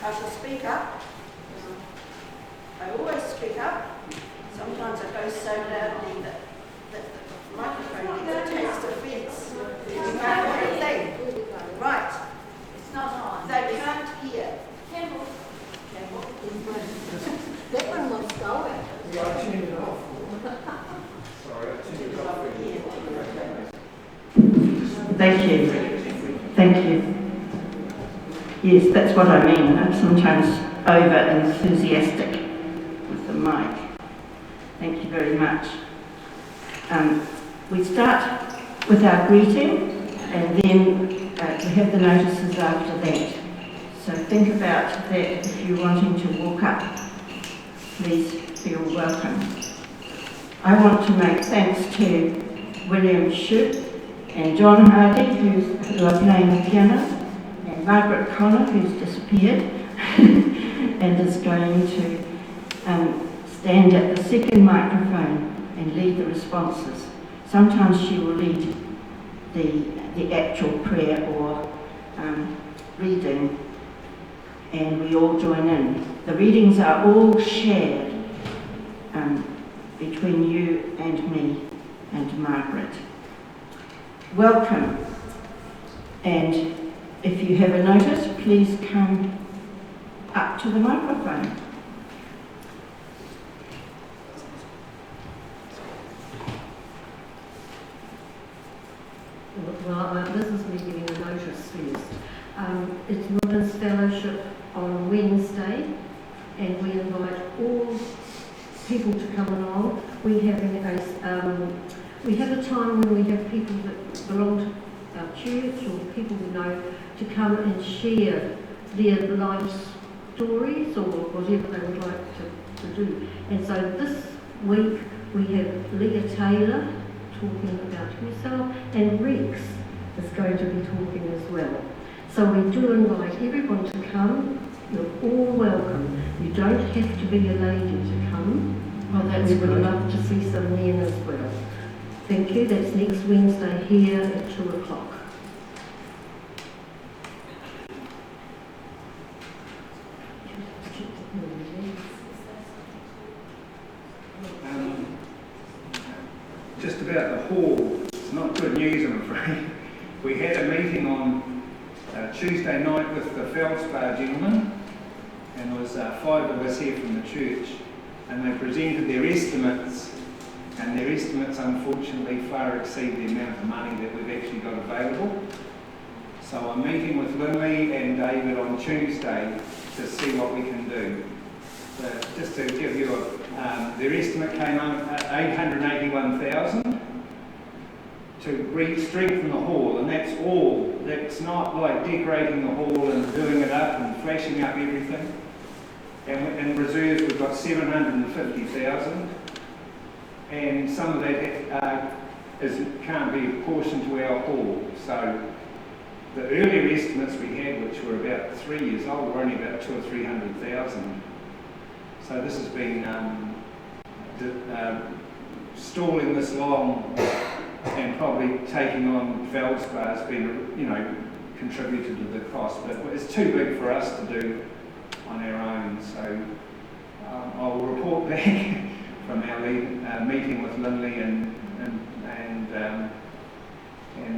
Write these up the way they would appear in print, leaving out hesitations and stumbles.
I shall speak up. I always speak up. Sometimes I go so loudly that the microphone gets attached to the fence. You can't hear a thing. Right. It's not on. They can't hear. Campbell. That one was going. Yeah, I tuned it off. Sorry, I tuned it off. Thank you. Thank you. Yes, that's what I mean. I'm sometimes over-enthusiastic with the mic. Thank you very much. We start with our greeting, and then we have the notices after that. So think about that if you're wanting to walk up. Please feel welcome. I want to make thanks to William Shoup and John Hardy, who are playing the piano, and Margaret Connor, who's disappeared and is going to stand at the second microphone and lead the responses. Sometimes she will lead the actual prayer or reading, and we all join in. The readings are all shared between you and me and Margaret. Welcome, and if you have a notice, please come up to the microphone. Well, this is me giving a notice first. It's Women's Fellowship on Wednesday, and we invite all people to come along. We have a time when we have people that belong to our church or people we know to come and share their life stories or whatever they would like to do. And so this week we have Leah Taylor talking about herself, and Rex is going to be talking as well. So we do invite everyone to come. You're all welcome. You don't have to be a lady to come. Well, that's we would good. love to see some men as well. Thank you. That's next Wednesday here at 2 o'clock. Just about the hall, it's not good news, I'm afraid. We had a meeting on Tuesday night with the Feldspar gentlemen, and there was 5 of us here from the church, and they presented their estimates, and their estimates unfortunately far exceed the amount of money that we've actually got available. So I'm meeting with Lindley and David on Tuesday to see what we can do. But just to give you their estimate came up at $881,000 to strengthen the hall, and that's all. That's not like decorating the hall and doing it up and flashing up everything. And in reserves we've got $750,000, and some of that can't be apportioned to our hall. So the earlier estimates we had, which were about 3 years old, were only about $200,000 or $300,000. So this has been stalling this long, and probably taking on Feldspar has been, contributed to the cost. But it's too big for us to do on our own. So I'll report back from our meeting with Lindley and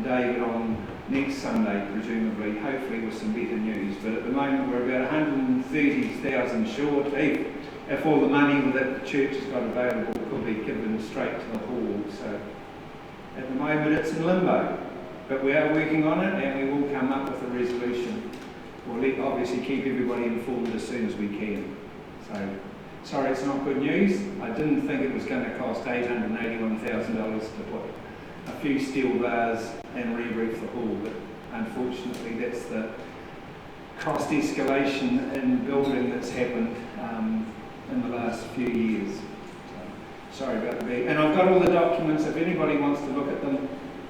David on next Sunday, presumably, hopefully with some better news. But at the moment we're about 130,000 short. If all the money that the church has got available could be given straight to the hall. So at the moment it's in limbo. But we are working on it, and we will come up with a resolution. We'll obviously keep everybody informed as soon as we can. So, sorry it's not good news. I didn't think it was going to cost $881,000 to put a few steel bars and re-roof the hall, but unfortunately that's the cost escalation in building that's happened in the last few years. So, sorry about the back. And I've got all the documents, if anybody wants to look at them,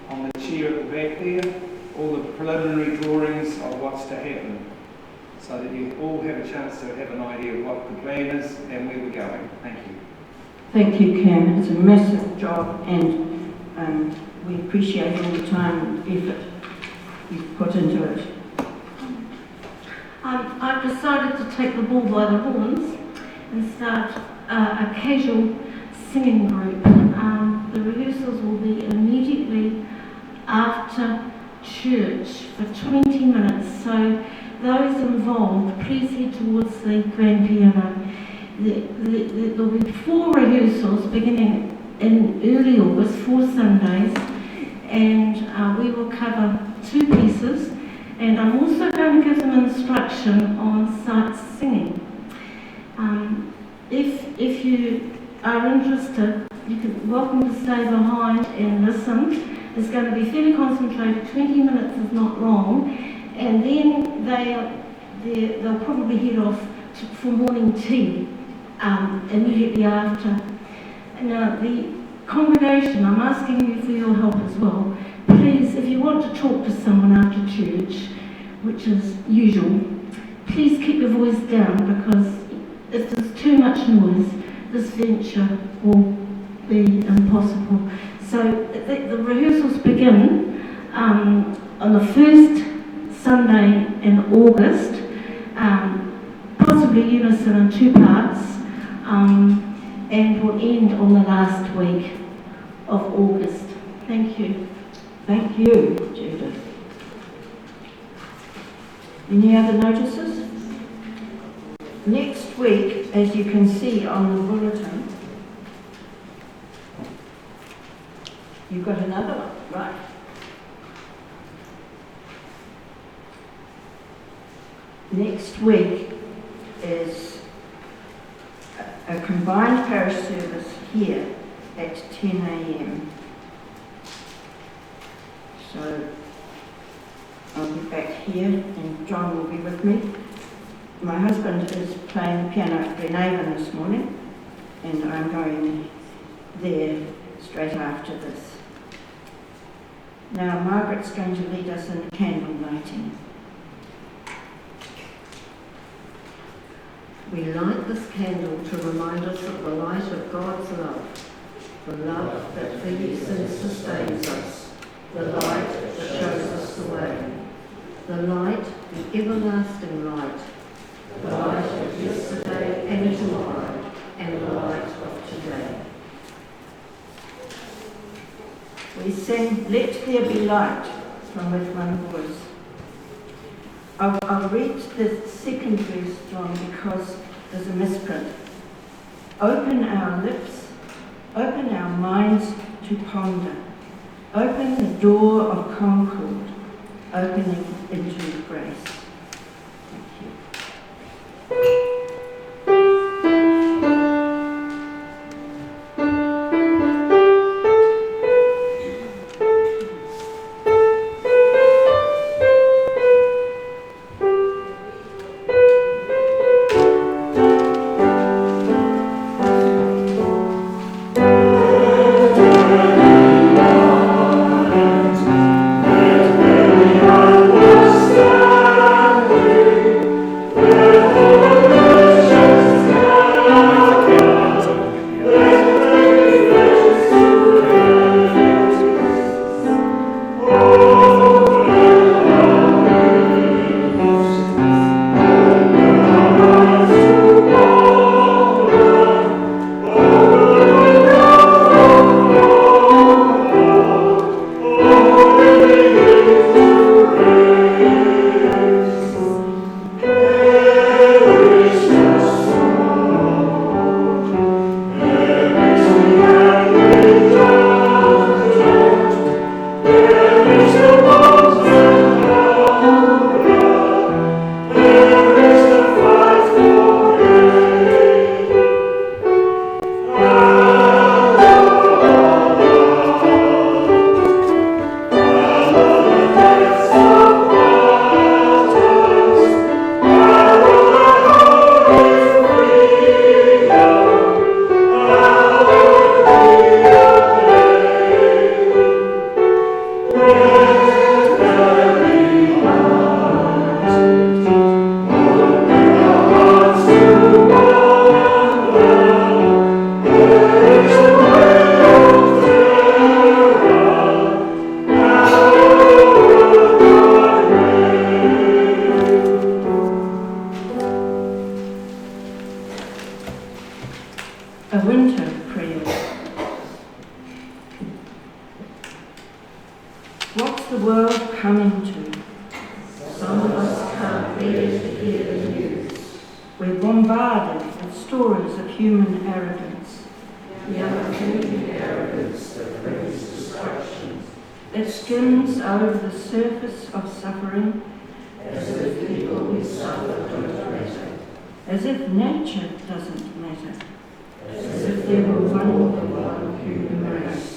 on the chair at the back there, all the preliminary drawings of what's to happen, so that you all have a chance to have an idea of what the plan is and where we're going. Thank you. Thank you, Cam. It's a massive job, and we appreciate all the time and effort you've put into it. I've decided to take the bull by the horns and start a casual singing group. The rehearsals will be immediately after church for 20 minutes, so those involved, please head towards the grand piano. There'll be 4 rehearsals beginning in early August, 4 Sundays, and we will cover 2 pieces, and I'm also going to give them instruction on sight singing. If you are interested, you can welcome to stay behind and listen. It's going to be fairly concentrated, 20 minutes is not long, and then they'll probably head off for morning tea immediately after. Now, the congregation, I'm asking you for your help as well. Please, if you want to talk to someone after church, which is usual, please keep your voice down, because if there's too much noise, this venture will be impossible. So the rehearsals begin on the first Sunday in August, possibly unison in 2 parts, and will end on the last week of August. Thank you. Thank you, Judith. Any other notices? Next week, as you can see on the bulletin, you've got another one, right? Next week is a combined parish service here at 10 a.m. So I'll be back here and John will be with me. My husband is playing the piano at Glenavon this morning, and I'm going there straight after this. Now Margaret's going to lead us in candle lighting. We light this candle to remind us of the light of God's love, the love that feeds and sustains us, the light that shows us the way, the light, the everlasting light, the light of yesterday and tomorrow, and the light of today. We sing, "Let There Be Light," from With One Voice. I'll read the second verse, John, because there's a misprint. Open our lips, open our minds to ponder. Open the door of concord, opening into grace. Thank you. Stand the world coming to? Some of us can't bear to hear the news. We're bombarded with stories of human arrogance. The unending arrogance that brings destruction, that skims over the surface of suffering, as if people who suffer don't matter, as if nature doesn't matter, as if there were one human race.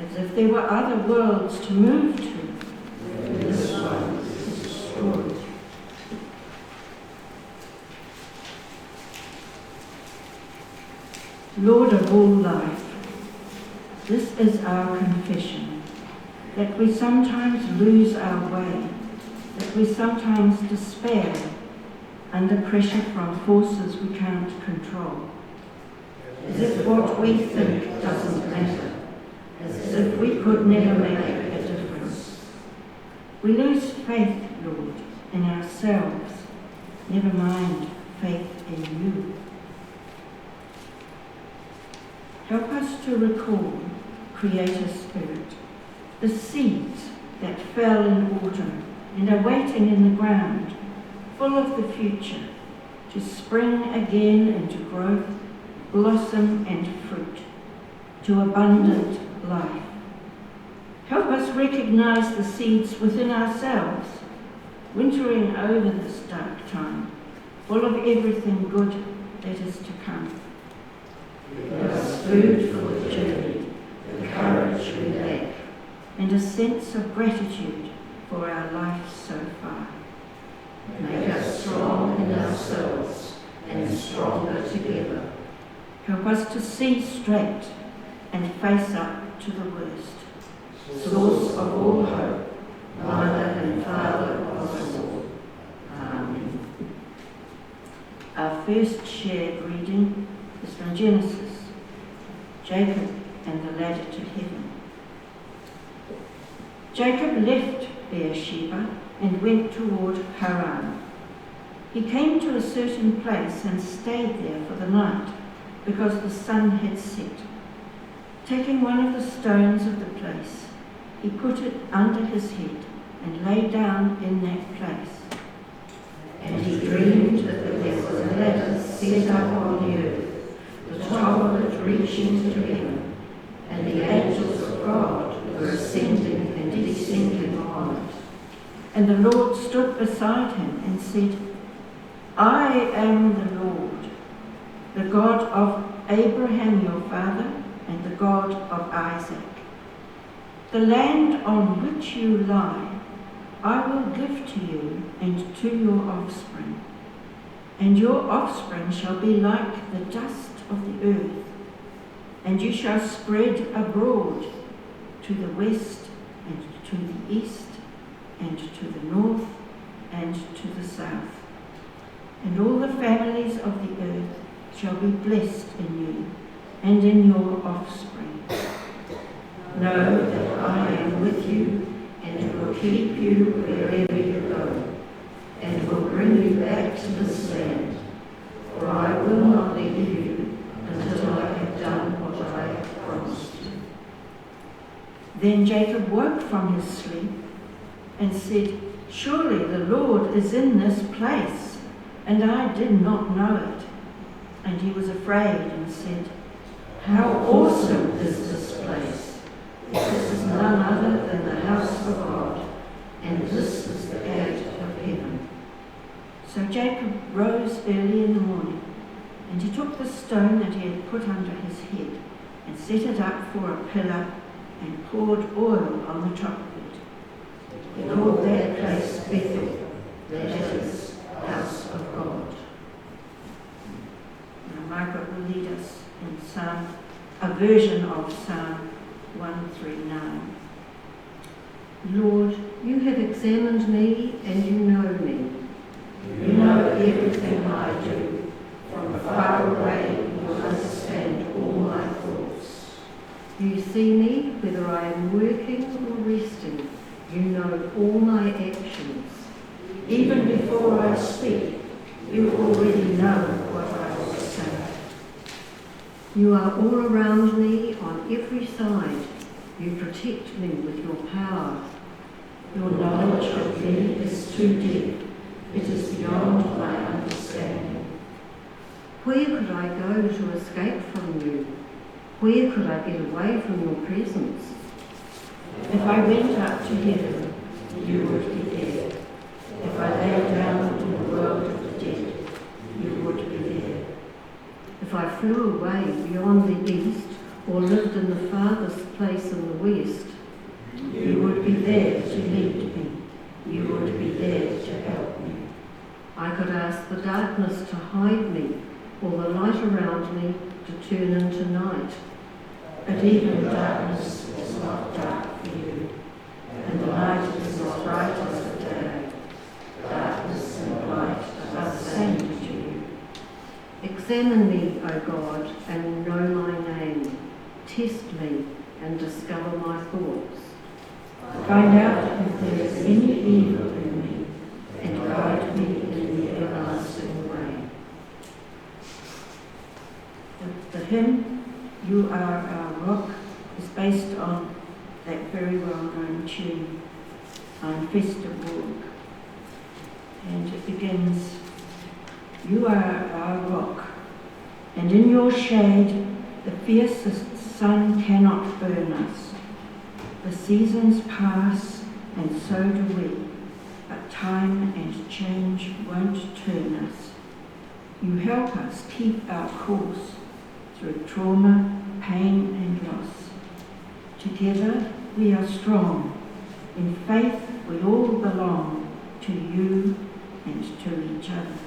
as if there were other worlds to move to. This one is destroyed. Lord of all life, this is our confession, that we sometimes lose our way, that we sometimes despair under pressure from forces we can't control, as if what we think doesn't matter, as if we could never make a difference. We lose faith, Lord, in ourselves, never mind faith in you. Help us to recall, Creator Spirit, the seeds that fell in autumn and are waiting in the ground, full of the future, to spring again into growth, blossom and fruit, to abundant life. Help us recognize the seeds within ourselves, wintering over this dark time, full of everything good that is to come. Give us food for the journey, the courage we lack, and a sense of gratitude for our life so far. make us strong in ourselves and stronger together. Help us to see straight and face up to the worst. Source of all hope, Mother and Father of us all. Amen. Our first shared reading is from Genesis, Jacob and the ladder to heaven. Jacob left Beersheba and went toward Haran. He came to a certain place and stayed there for the night because the sun had set. Taking one of the stones of the place, he put it under his head and lay down in that place. And he dreamed that there was a ladder set up on the earth, the top of it reaching to heaven, and the angels of God were ascending and descending on it. And the Lord stood beside him and said, I am the Lord, the God of Abraham your father and the God of Isaac. The land on which you lie I will give to you and to your offspring, and your offspring shall be like the dust of the earth, and you shall spread abroad to the west and to the east and to the north and to the south. And all the families of the earth shall be blessed in you and in your offspring. Know that I am with you and will keep you wherever you go, and will bring you back to this land, for I will not leave you until I have done what I have promised you. Then Jacob woke from his sleep and said, Surely the Lord is in this place, and I did not know it. And he was afraid and said, How awesome is this place! This is none other than the house of God, and this is the gate of heaven. So Jacob rose early in the morning, and he took the stone that he had put under his head, and set it up for a pillar, and poured oil on the top of it. He called that place Bethel, that is, house of God. Now Margaret will lead us in a version of Psalm 139. Lord, you have examined me and you know me. You know everything I do. From far away you understand all my thoughts. You see me whether I am working or resting. You know all my actions. Even before I speak, you already know what I will say. You are all around me on every side. You protect me with your power. knowledge of thee is too deep. It is beyond my understanding. Where could I go to escape from you? Where could I get away from your presence? If I went up to heaven, you would be there. If I lay down in the world of the dead, you would be there. If I flew away beyond the east, or lived in the farthest place in the west, you would be there to lead me. You would be there to help me. I could ask the darkness to hide me, or the light around me to turn into night. But even darkness is not dark for you, and the night is not bright as the day. Darkness and light are the same to you. Examine me, O God, and know my name. Test me and discover my thoughts. Find out if there is any evil in me, and guide me in the everlasting way. The hymn, You Are Our Rock, is based on that very well-known tune, Ein fester Burg. And it begins, You are our rock, and in your shade the fiercest sun cannot burn us. The seasons pass, and so do we, but time and change won't turn us. You help us keep our course through trauma, pain and loss. Together we are strong. In faith we all belong to you and to each other.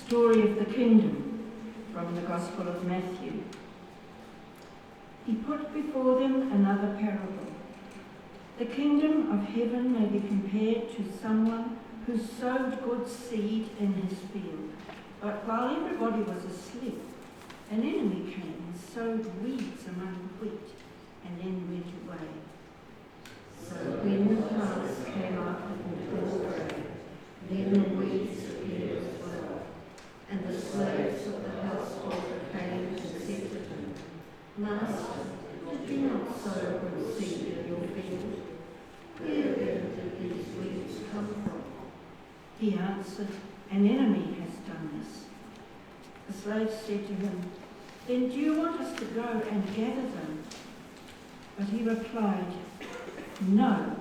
Story of the kingdom from the Gospel of Matthew. He put before them another parable. The kingdom of heaven may be compared to someone who sowed good seed in his field. But while everybody was asleep, an enemy came and sowed weeds among the wheat and then answered, "An enemy has done this." The slaves said to him, "Then do you want us to go and gather them?" But he replied, "No,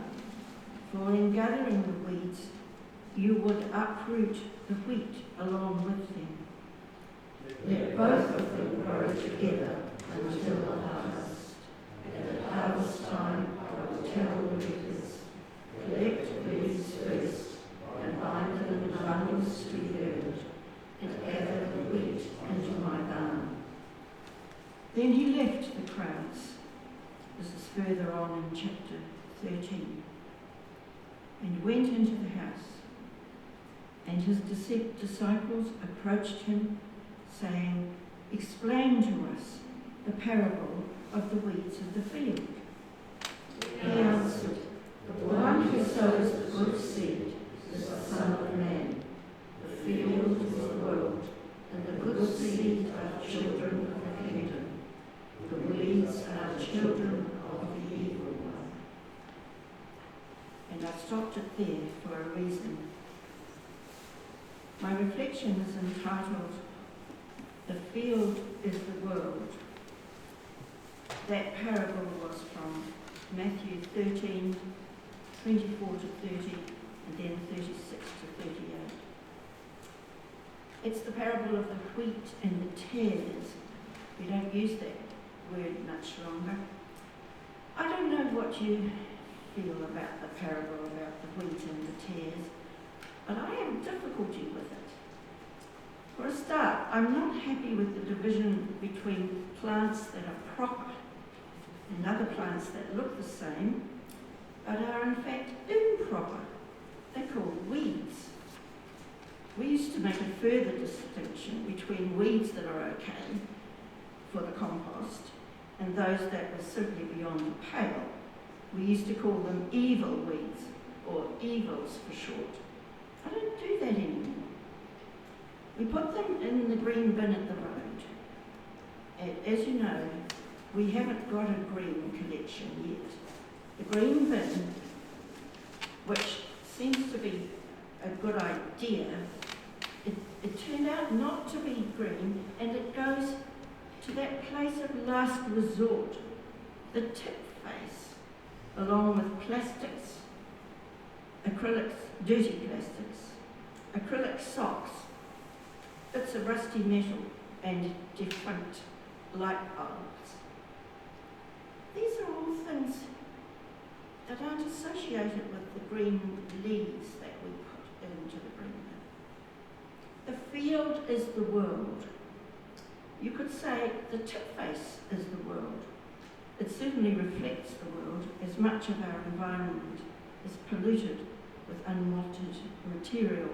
for in gathering the weeds, you would uproot the wheat along with them. Let both of them grow together until the harvest. And at harvest time I will tell the reapers, collect the weeds first, and bind them in bundles to be burned, and gather the wheat into my barn." Then he left the crowds. This is further on in chapter 13. And went into the house. And his disciples approached him, saying, "Explain to us the parable of the weeds of the field." He answered, "The one who sows the good seed is the Son of Man. The field is the world, and the good seed are children of the kingdom. The weeds are children of the evil one." And I stopped it there for a reason. My reflection is entitled, "The Field is the World." That parable was from Matthew 13, 24 to 30, and then 36 to 38. It's the parable of the wheat and the tares. We don't use that word much longer. I don't know what you feel about the parable about the wheat and the tares, but I have difficulty with it. For a start, I'm not happy with the division between plants that are proper and other plants that look the same, but are in fact improper. They're called weeds. We used to make a further distinction between weeds that are okay for the compost and those that were simply beyond the pale. We used to call them evil weeds, or evils for short. I don't do that anymore. We put them in the green bin at the road. And as you know, we haven't got a green collection yet. The green bin, which seems to be a good idea, it turned out not to be green, and it goes to that place of last resort, the tip face, along with plastics, acrylics, dirty plastics, acrylic socks, bits of rusty metal, and defunct light bulbs. These are all things that aren't associated with the green leaves that we put into the green bin. The field is the world. You could say the tip face is the world. It certainly reflects the world, as much of our environment is polluted with unwanted material,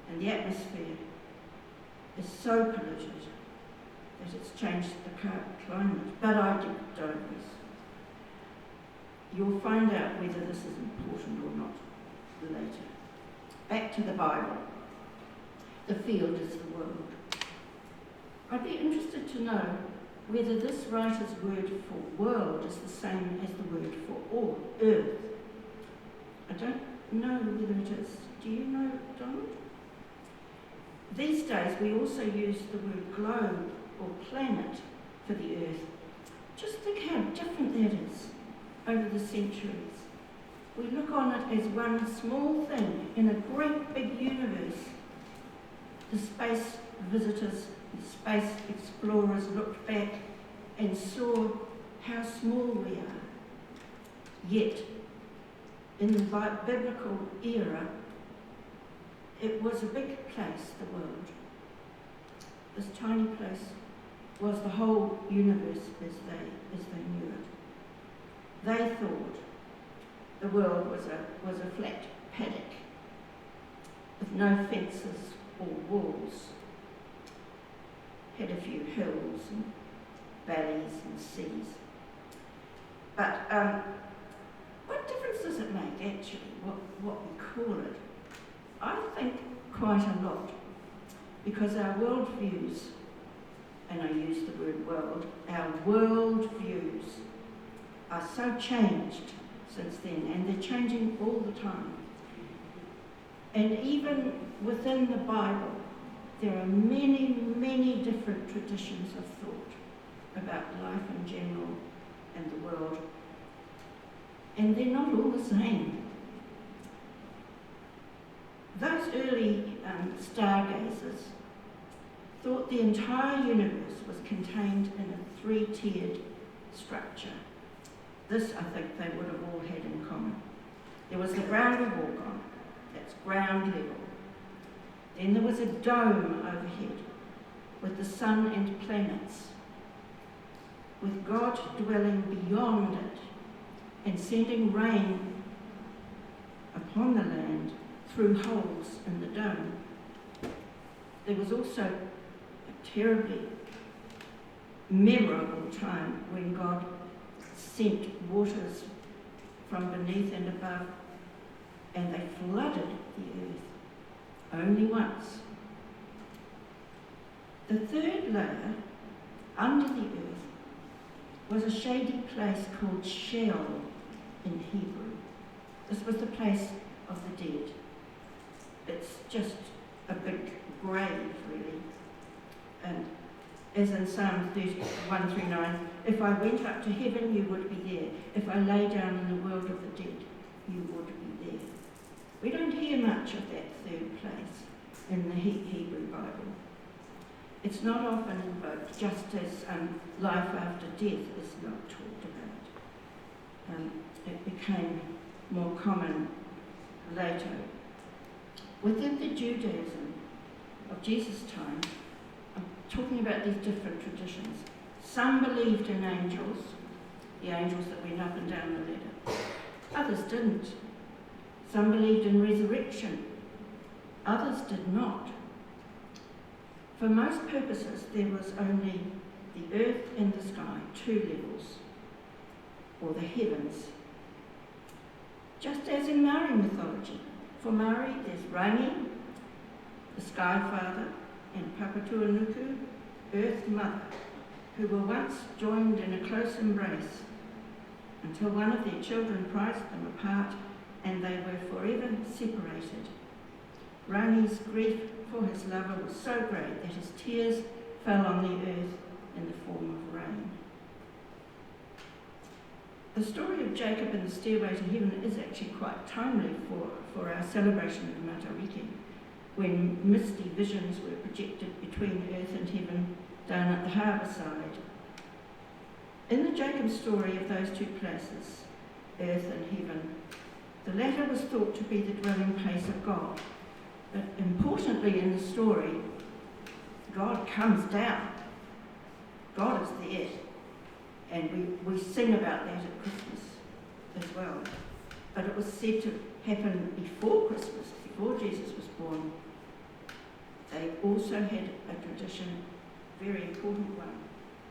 and the atmosphere is so polluted that it's changed the climate. But I digress. You'll find out whether this is important or not later. Back to the Bible. The field is the world. I'd be interested to know whether this writer's word for world is the same as the word for all, earth. I don't know whether it is. Do you know, Donald? These days we also use the word globe or planet for the earth. Just think how different that is over the centuries. We look on it as one small thing in a great big universe. The space visitors, the space explorers looked back and saw how small we are. Yet, in the biblical era, it was a big place, the world. This tiny place was the whole universe as they knew it. They thought the world was a flat paddock with no fences or walls. Had a few hills and valleys and seas. But what difference does it make actually, what we call it? I think quite a lot, because our worldviews, and I use the word world, our worldviews are so changed since then, and they're changing all the time. And even within the Bible, there are many, many different traditions of thought about life in general and the world. And they're not all the same. Those early stargazers thought the entire universe was contained in a three-tiered structure. This, I think, they would have all had in common. There was the ground we walk on, that's ground level. Then there was a dome overhead with the sun and planets, with God dwelling beyond it and sending rain upon the land through holes in the dome. There was also a terribly memorable time when God sent waters from beneath and above, and they flooded the earth only once. The third layer, under the earth, was a shady place called Sheol in Hebrew. This was the place of the dead. It's just a big grave, really. And as in Psalm 31-9, if I went up to heaven, you would be there. If I lay down in the world of the dead, you would be there. We don't hear much of that third place in the Hebrew Bible. It's not often invoked, just as life after death is not talked about. It became more common later. Within the Judaism of Jesus' time, I'm talking about these different traditions. Some believed in angels, the angels that went up and down the ladder. Others didn't. Some believed in resurrection. Others did not. For most purposes, there was only the earth and the sky, two levels, or the heavens. Just as in Maori mythology. For Maori, there's Rangi, the Sky Father, and Papatuanuku, Earth Mother, who were once joined in a close embrace until one of their children prized them apart and they were forever separated. Rangi's grief for his lover was so great that his tears fell on the earth in the form of rain. The story of Jacob and the stairway to heaven is actually quite timely for our celebration of Matariki, when misty visions were projected between earth and heaven down at the harbour side. In the Jacob story of those two places, earth and heaven, the latter was thought to be the dwelling place of God. But importantly in the story, God comes down. God is there. And we sing about that at Christmas as well. But it was said to happen before Christmas, before Jesus was born. They also had a tradition, a very important one,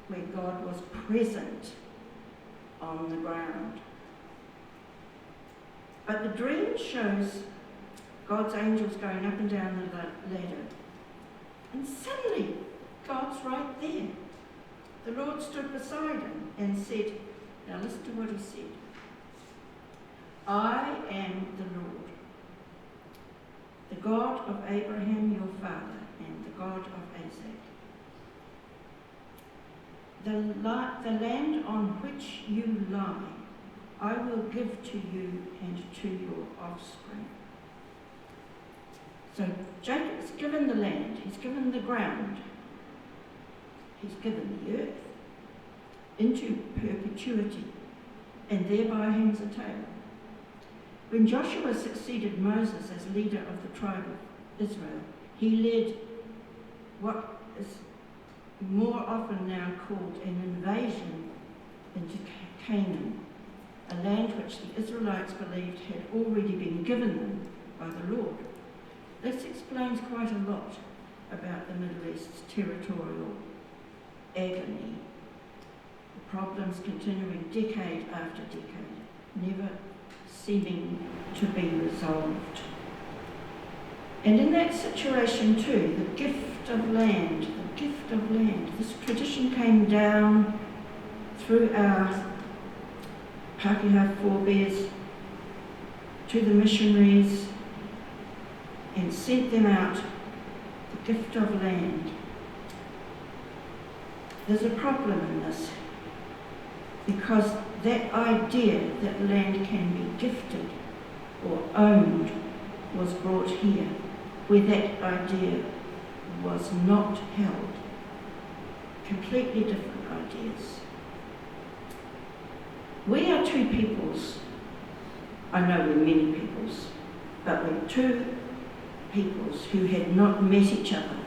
where God was present on the ground. But the dream shows God's angels going up and down the ladder. And suddenly, God's right there. The Lord stood beside him and said, now listen to what he said. I am the Lord, the God of Abraham your father and the God of Isaac. The land on which you lie, I will give to you and to your offspring. So Jacob's given the land, he's given the ground, he's given the earth into perpetuity, and thereby hangs a tale. When Joshua succeeded Moses as leader of the tribe of Israel, he led what is more often now called an invasion into Canaan, a land which the Israelites believed had already been given them by the Lord. This explains quite a lot about the Middle East's territorial agony, the problems continuing decade after decade, never seeming to be resolved. And in that situation too, the gift of land, this tradition came down through our Pākehā forebears to the missionaries, and sent them out the gift of land. There's a problem in this, because that idea that land can be gifted or owned was brought here, where that idea was not held. Completely different ideas. We are two peoples. I know we're many peoples, but we're two peoples who had not met each other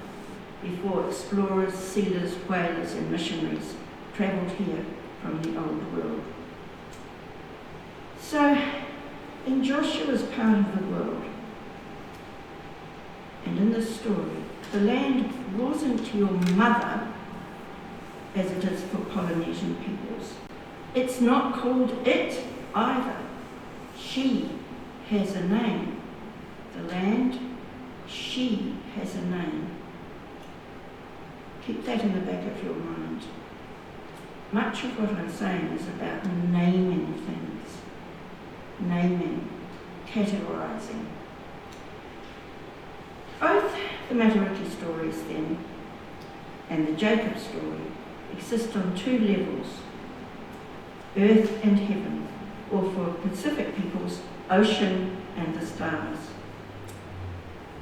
before explorers, sealers, whalers and missionaries travelled here from the old world. So, in Joshua's part of the world, and in this story, the land wasn't your mother as it is for Polynesian peoples. It's not called it either. She has a name. The land, she has a name. Keep that in the back of your mind. Much of what I'm saying is about naming things. Naming, categorising. Both the Matariki stories then and the Jacob story exist on two levels, earth and heaven, or for Pacific peoples, ocean and the stars.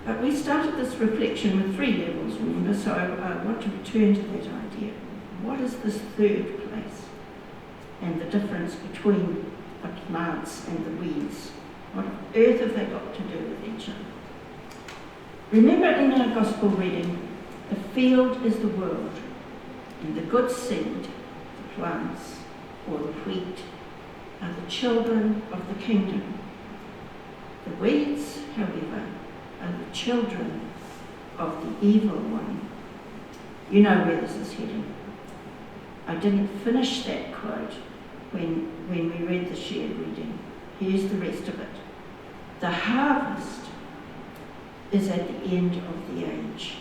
But we started this reflection with three levels, remember, so I want to return to that idea. What is this third place? And the difference between the plants and the weeds? What on earth have they got to do with each other? Remember in our gospel reading, the field is the world, and the good seed, the plants, or the wheat, are the children of the kingdom. The weeds, however, are the children of the evil one. You know where this is heading. I didn't finish that quote when we read the shared reading. Here's the rest of it. The harvest is at the end of the age.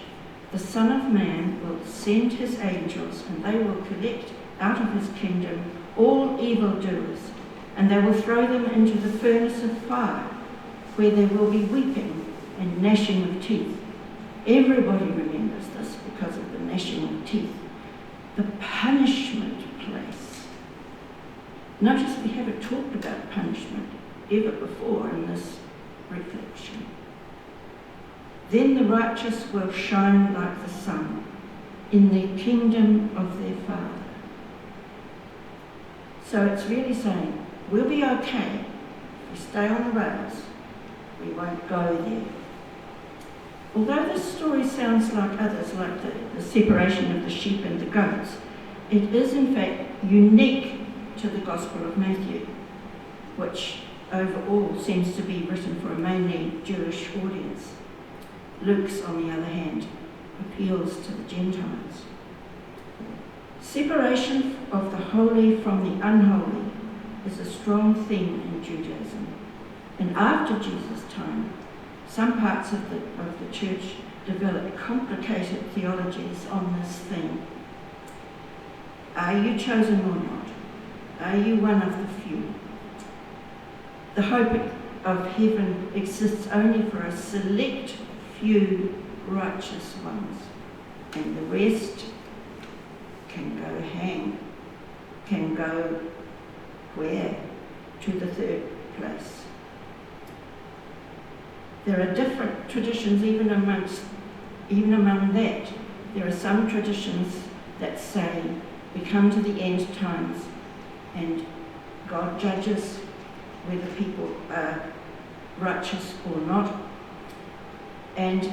The Son of Man will send his angels, and they will collect out of his kingdom all evildoers, and they will throw them into the furnace of fire, where there will be weeping and gnashing of teeth. Everybody remembers this because of the gnashing of teeth. The punishment place. Notice we haven't talked about punishment ever before in this reflection. Then the righteous will shine like the sun in the kingdom of their Father. So it's really saying, we'll be okay if we stay on the rails. We won't go there. Although this story sounds like others, like the separation of the sheep and the goats, it is in fact unique to the Gospel of Matthew, which overall seems to be written for a mainly Jewish audience. Luke's, on the other hand, appeals to the Gentiles. Separation of the holy from the unholy is a strong theme in Judaism. And after Jesus' time, some parts of the church developed complicated theologies on this theme. Are you chosen or not? Are you one of the few? The hope of heaven exists only for a select few righteous ones, and the rest can go where? To the third place. There are different traditions even among that. There are some traditions that say we come to the end times and God judges whether people are righteous or not. And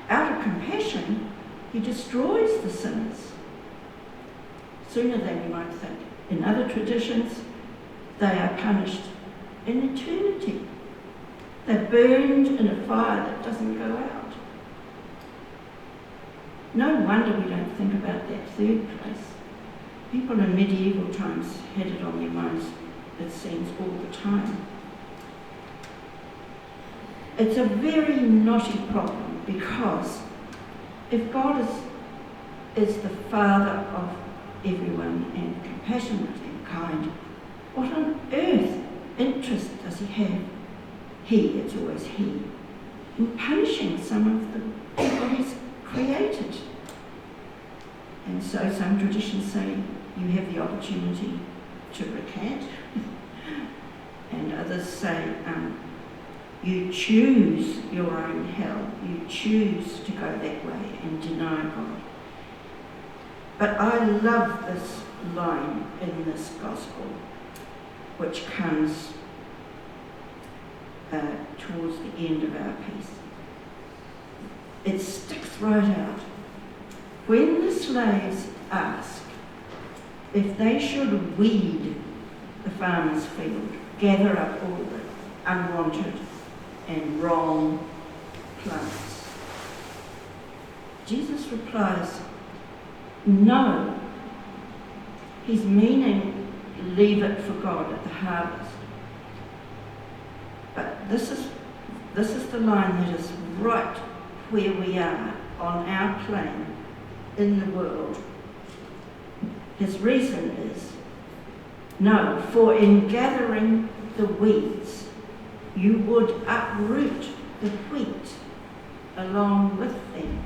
out of compassion, he destroys the sinners sooner than you might think. In other traditions, they are punished in eternity. They're burned in a fire that doesn't go out. No wonder we don't think about that third place. People in medieval times had it on their minds, it seems, all the time. It's a very knotty problem, because if God is the Father of everyone and compassionate and kind, what on earth interest does he have? He, it's always he, in punishing some of the people he's created. And so some traditions say you have the opportunity to recant, and others say you choose your own hell, you choose to go that way and deny God. But I love this line in this gospel, which comes towards the end of our piece. It sticks right out. When the slaves ask if they should weed the farmer's field, gather up all the unwanted and wrong plants, Jesus replies, no. He's meaning leave it for God at the harvest. But this is the line that is right where we are on our plane in the world. His reason is, no, for in gathering the weeds, you would uproot the wheat along with them.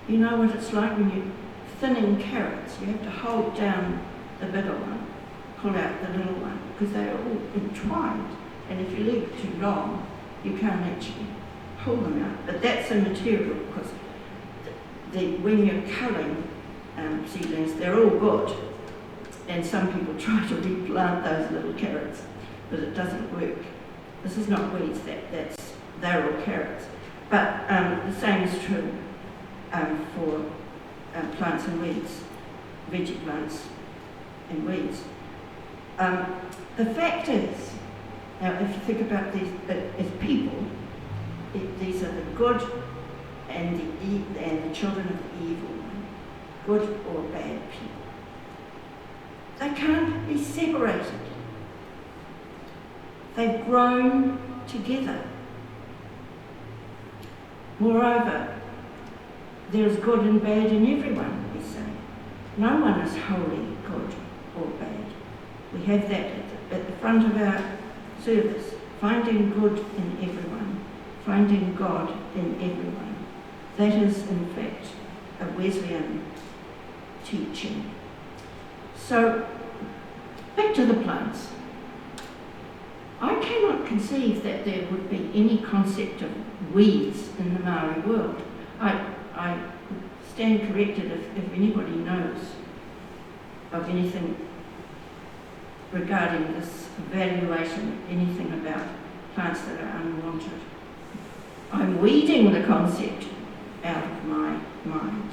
You know what it's like when you're thinning carrots. You have to hold down the bigger one, pull out the little one, because they're all entwined. And if you leave it too long, you can't actually pull them out. But that's a material, because when you're culling seedlings, they're all good. And some people try to replant those little carrots, but it doesn't work. This is not weeds, they're all carrots. But the same is true for plants and weeds, veggie plants and weeds. The fact is, now if you think about these as people, these are the good and the children of the evil one, good or bad people. They can't be separated. They've grown together. Moreover, there is good and bad in everyone, we say. No one is wholly good or bad. We have that at the front of our service, finding good in everyone, finding God in everyone. That is, in fact, a Wesleyan teaching. So, back to the plants. I cannot conceive that there would be any concept of weeds in the Maori world. I stand corrected if anybody knows of anything regarding this evaluation, anything about plants that are unwanted. I'm weeding the concept out of my mind.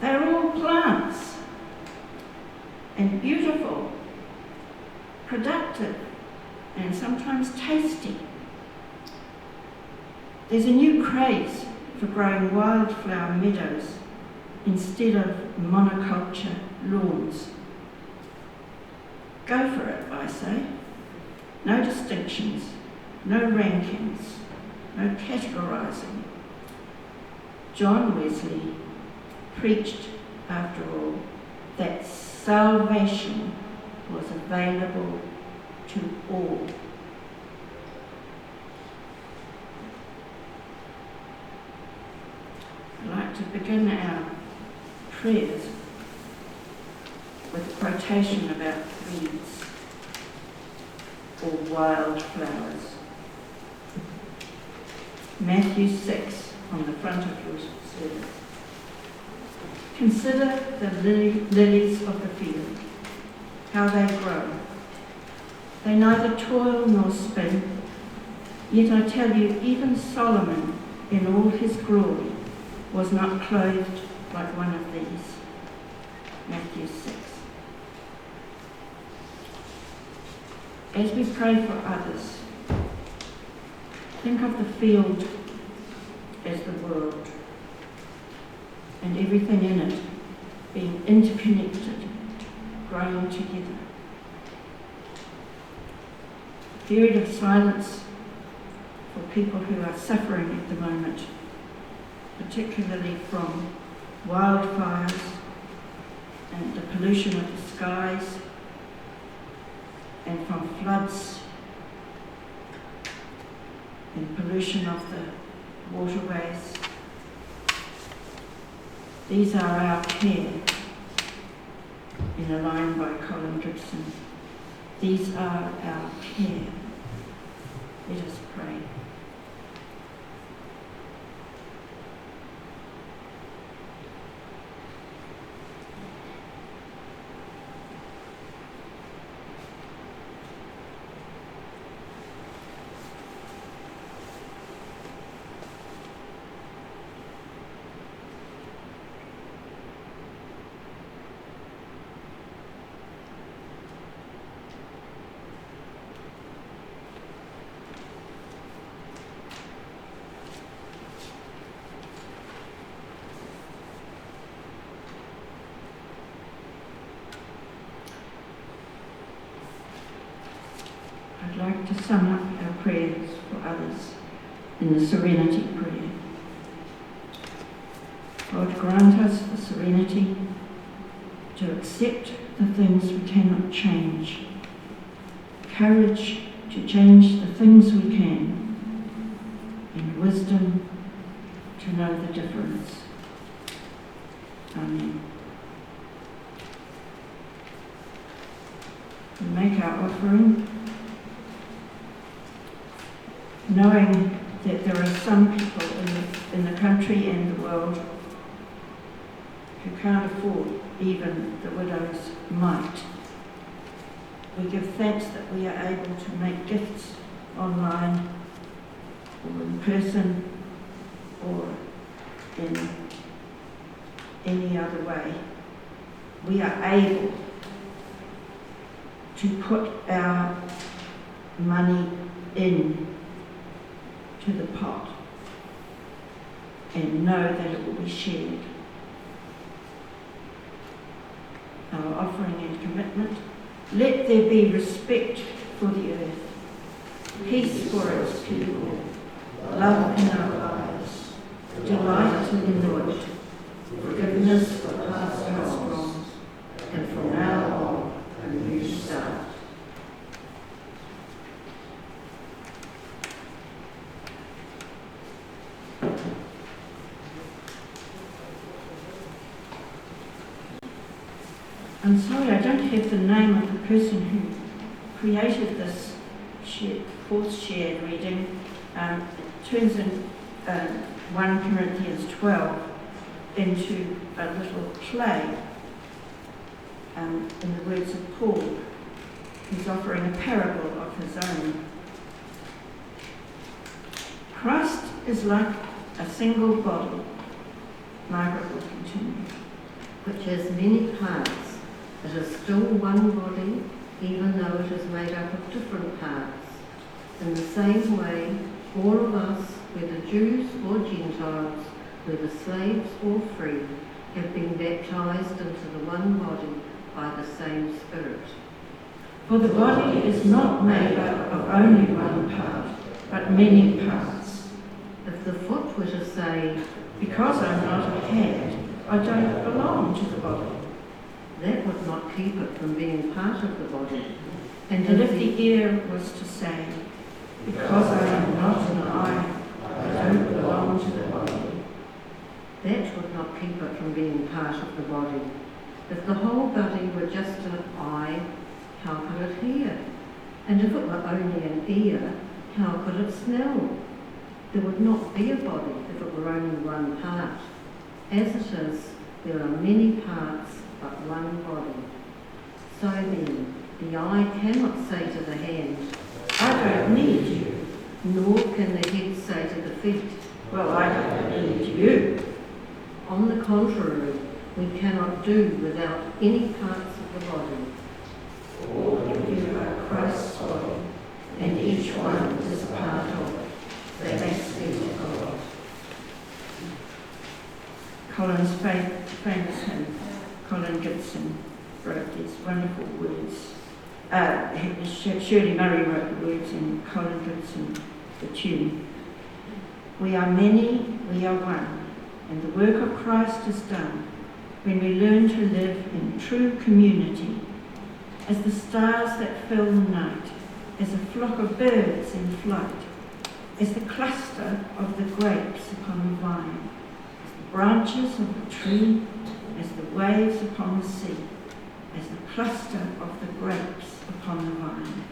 They're all plants, and beautiful, productive, and sometimes tasty. There's a new craze for growing wildflower meadows instead of monoculture lawns. Go for it, I say. No distinctions, no rankings, no categorising. John Wesley preached, after all, that salvation was available to all. I'd like to begin our prayers with a quotation about weeds or wildflowers. Matthew 6 on the front of your service. Consider the lilies of the field, how they grow. They neither toil nor spin, yet I tell you, even Solomon in all his glory was not clothed like one of these. Matthew 6. As we pray for others, think of the field as the world, and everything in it being interconnected, growing together. A period of silence for people who are suffering at the moment, particularly from wildfires and the pollution of the skies, and from floods and pollution of the waterways. These are our care, in a line by Colin Gibson. These are our care. Let us pray. I'd like to sum up our prayers for others in the serenity prayer. God, grant us the serenity to accept the things we cannot change, courage to change the things we can, and wisdom to know the difference. Amen. We make our offering knowing that there are some people in the country and the world who can't afford even the widow's mite. We give thanks that we are able to make gifts online or in person or in any other way. We are able to put our money in to the pot and know that it will be shared. Our offering and commitment: let there be respect for the earth, peace for its people, love in our lives, delight in the Lord, forgiveness for past wrongs, and from now on a new start. I'm sorry, I don't have the name of the person who created this fourth shared reading. It turns in 1 Corinthians 12 into a little play in the words of Paul. He's offering a parable of his own. Christ is like a single body, Margaret will continue, which has many parts. It is still one body, even though it is made up of different parts. In the same way, all of us, whether Jews or Gentiles, whether slaves or free, have been baptized into the one body by the same Spirit. For the body is not made up of only one part, but many parts. If the foot were to say, because I'm not a hand, I don't belong to the body, that would not keep it from being part of the body. and if the ear was to say, because I am not an eye, I don't belong to the body, that would not keep it from being part of the body. If the whole body were just an eye, how could it hear? And if it were only an ear, how could it smell? There would not be a body if it were only one part. As it is, there are many parts, but one body. So then, the eye cannot say to the hand, I don't need you. nor can the head say to the feet, Well, I don't need you. on the contrary, we cannot do without any parts of the body. All of you are Christ's body, and each one is a part of it. Thanks be to God. Colin's famous hymn, Colin Gibson wrote these wonderful words. Shirley Murray wrote the words and Colin Gibson the tune. We are many, we are one, and the work of Christ is done when we learn to live in true community, as the stars that fill the night, as a flock of birds in flight, as the cluster of the grapes upon the vine, as the branches of the tree, as the waves upon the sea, as the cluster of the grapes upon the vine.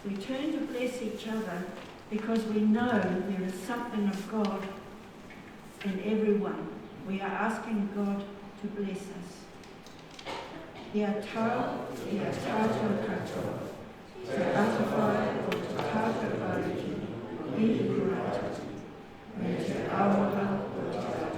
We turn to bless each other because we know there is something of God in everyone. We are asking God to bless us. Ia tau, ia tātou katoa, te atawhai o te tātou ariki, ihi kurata, me te awaha o te